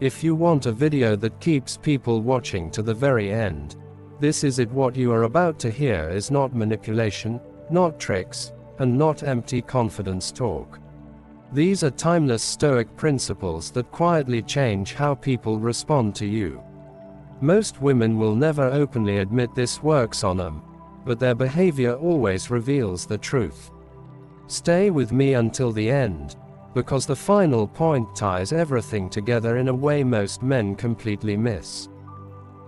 If you want a video that keeps people watching to the very end, this is it. What you are about to hear is not manipulation, not tricks, and not empty confidence talk. These are timeless Stoic principles that quietly change how people respond to you. Most women will never openly admit this works on them, but their behavior always reveals the truth. Stay with me until the end, because the final point ties everything together in a way most men completely miss.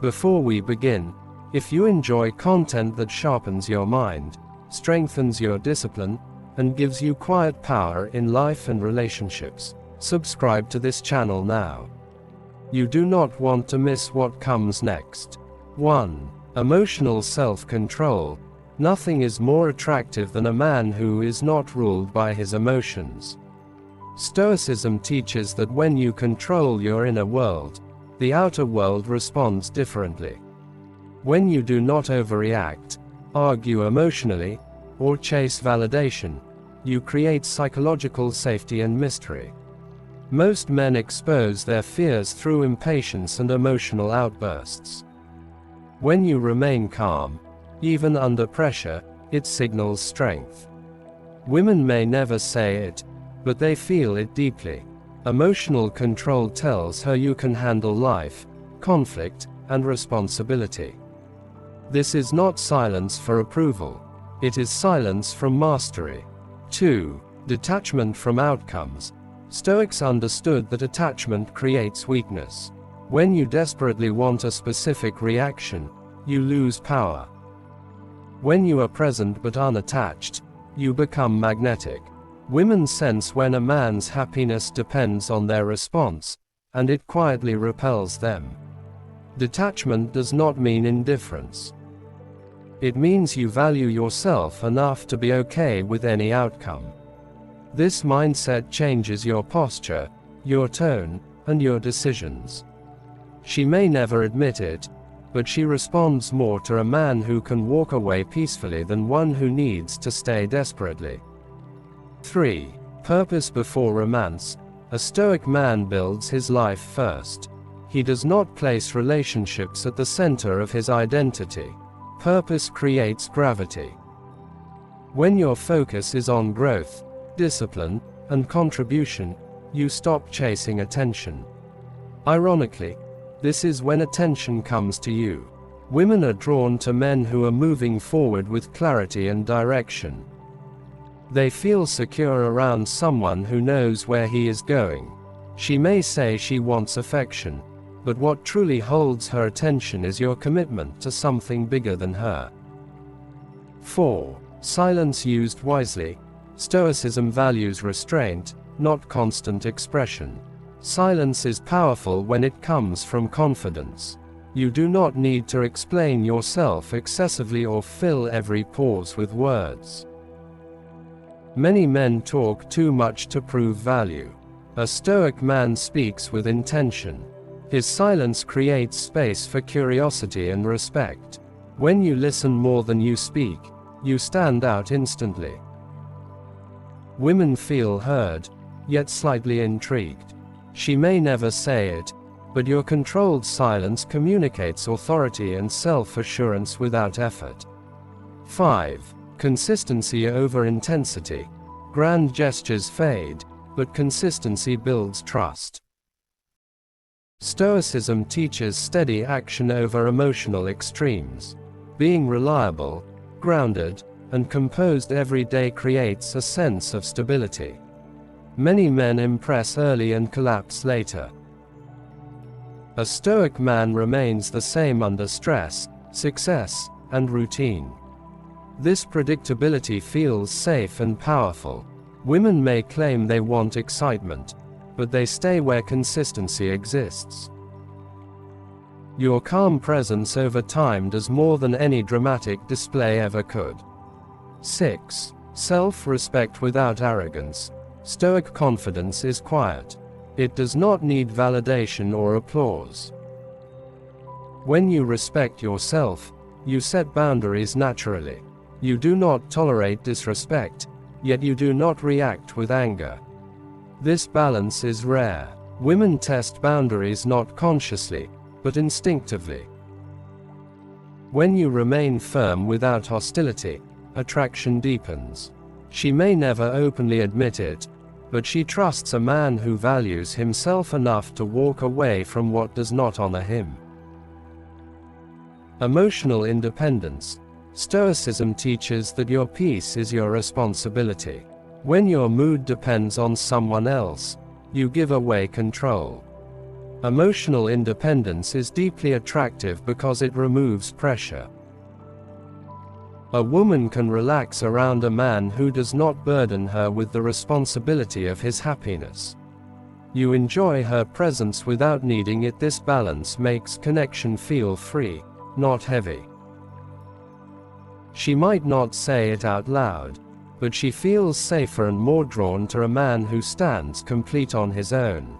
Before we begin, if you enjoy content that sharpens your mind, strengthens your discipline, and gives you quiet power in life and relationships, subscribe to this channel now. You do not want to miss what comes next. 1. Emotional self-control. Nothing is more attractive than a man who is not ruled by his emotions. Stoicism teaches that when you control your inner world, the outer world responds differently. When you do not overreact, argue emotionally, or chase validation, you create psychological safety and mystery. Most men expose their fears through impatience and emotional outbursts. When you remain calm, even under pressure, it signals strength. Women may never say it, but they feel it deeply. Emotional control tells her you can handle life, conflict, and responsibility. This is not silence for approval. It is silence from mastery. 2. Detachment from outcomes. Stoics understood that attachment creates weakness. When you desperately want a specific reaction, you lose power. When you are present but unattached, you become magnetic. Women sense when a man's happiness depends on their response, and it quietly repels them. Detachment does not mean indifference. It means you value yourself enough to be okay with any outcome. This mindset changes your posture, your tone, and your decisions. She may never admit it, but she responds more to a man who can walk away peacefully than one who needs to stay desperately. 3. Purpose before romance. A Stoic man builds his life first. He does not place relationships at the center of his identity. Purpose creates gravity. When your focus is on growth, discipline, and contribution, you stop chasing attention. Ironically, this is when attention comes to you. Women are drawn to men who are moving forward with clarity and direction. They feel secure around someone who knows where he is going. She may say she wants affection, but what truly holds her attention is your commitment to something bigger than her. 4. Silence used wisely. Stoicism values restraint, not constant expression. Silence is powerful when it comes from confidence. You do not need to explain yourself excessively or fill every pause with words. Many men talk too much to prove value. A Stoic man speaks with intention. His silence creates space for curiosity and respect. When you listen more than you speak, you stand out instantly. Women feel heard, yet slightly intrigued. She may never say it, but your controlled silence communicates authority and self-assurance without effort. 5. Consistency over intensity. Grand gestures fade, but consistency builds trust. Stoicism teaches steady action over emotional extremes. Being reliable, grounded, and composed every day creates a sense of stability. Many men impress early and collapse later. A Stoic man remains the same under stress, success, and routine. This predictability feels safe and powerful. Women may claim they want excitement, but they stay where consistency exists. Your calm presence over time does more than any dramatic display ever could. 6. Self-respect without arrogance. Stoic confidence is quiet. It does not need validation or applause. When you respect yourself, you set boundaries naturally. You do not tolerate disrespect, yet you do not react with anger. This balance is rare. Women test boundaries not consciously, but instinctively. When you remain firm without hostility, attraction deepens. She may never openly admit it, but she trusts a man who values himself enough to walk away from what does not honor him. Emotional independence. Stoicism teaches that your peace is your responsibility. When your mood depends on someone else, you give away control. Emotional independence is deeply attractive because it removes pressure. A woman can relax around a man who does not burden her with the responsibility of his happiness. You enjoy her presence without needing it. This balance makes connection feel free, not heavy. She might not say it out loud, but she feels safer and more drawn to a man who stands complete on his own.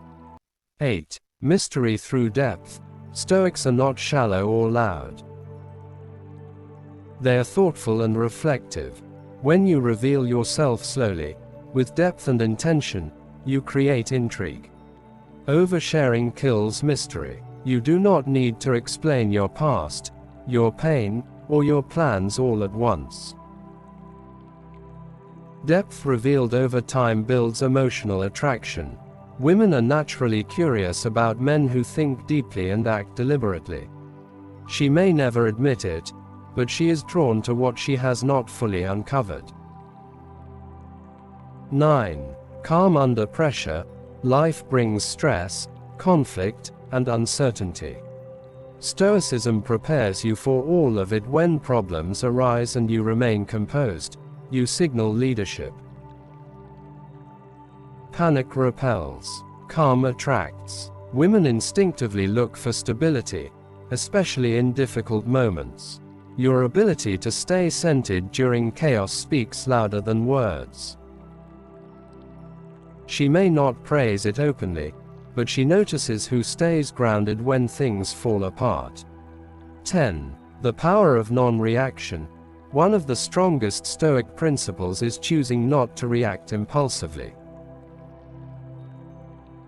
8. Mystery through depth. Stoics are not shallow or loud. They are thoughtful and reflective. When you reveal yourself slowly, with depth and intention, you create intrigue. Oversharing kills mystery. You do not need to explain your past, your pain, or your plans all at once. Depth revealed over time builds emotional attraction. Women are naturally curious about men who think deeply and act deliberately. She may never admit it, but she is drawn to what she has not fully uncovered. 9. Calm under pressure. Life brings stress, conflict, and uncertainty. Stoicism prepares you for all of it. When problems arise and you remain composed, you signal leadership. Panic repels. Calm attracts. Women instinctively look for stability, especially in difficult moments. Your ability to stay centered during chaos speaks louder than words. She may not praise it openly, but she notices who stays grounded when things fall apart. 10. The power of non-reaction. One of the strongest Stoic principles is choosing not to react impulsively.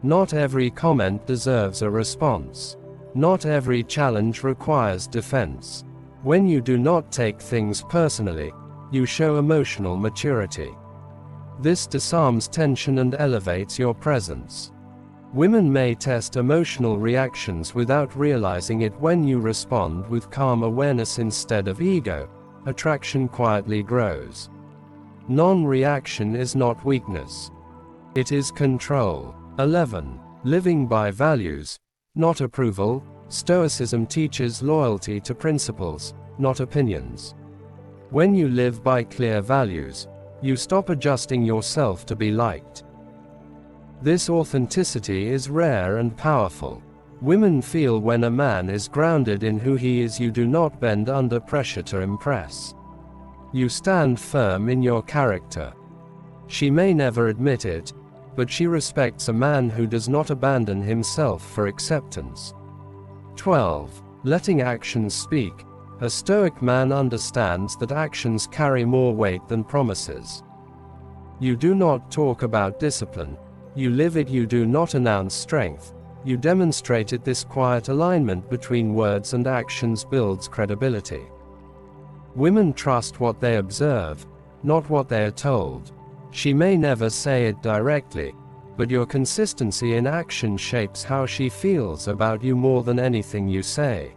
Not every comment deserves a response. Not every challenge requires defense. When you do not take things personally, you show emotional maturity. This disarms tension and elevates your presence. Women may test emotional reactions without realizing it. When you respond with calm awareness instead of ego, attraction quietly grows. Non-reaction is not weakness. It is control. 11. Living by values, not approval. Stoicism teaches loyalty to principles, not opinions. When you live by clear values, you stop adjusting yourself to be liked. This authenticity is rare and powerful. Women feel when a man is grounded in who he is. You do not bend under pressure to impress. You stand firm in your character. She may never admit it, but she respects a man who does not abandon himself for acceptance. 12. Letting actions speak. A Stoic man understands that actions carry more weight than promises. You do not talk about discipline. You live it. You do not announce strength. You demonstrate it. This quiet alignment between words and actions builds credibility. Women trust what they observe, not what they are told. She may never say it directly, but your consistency in action shapes how she feels about you more than anything you say.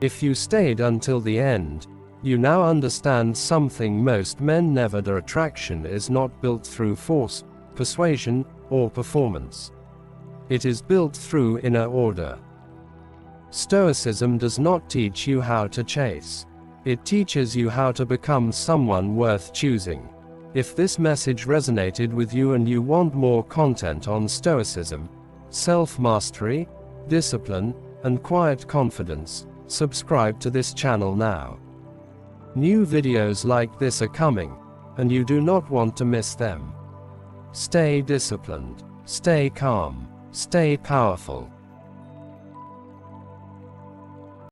If you stayed until the end, you now understand something most men never do. Attraction is not built through force, persuasion, or performance. It is built through inner order. Stoicism does not teach you how to chase. It teaches you how to become someone worth choosing. If this message resonated with you and you want more content on Stoicism, self-mastery, discipline, and quiet confidence, subscribe to this channel now. New videos like this are coming, and you do not want to miss them. Stay disciplined, stay calm, stay powerful.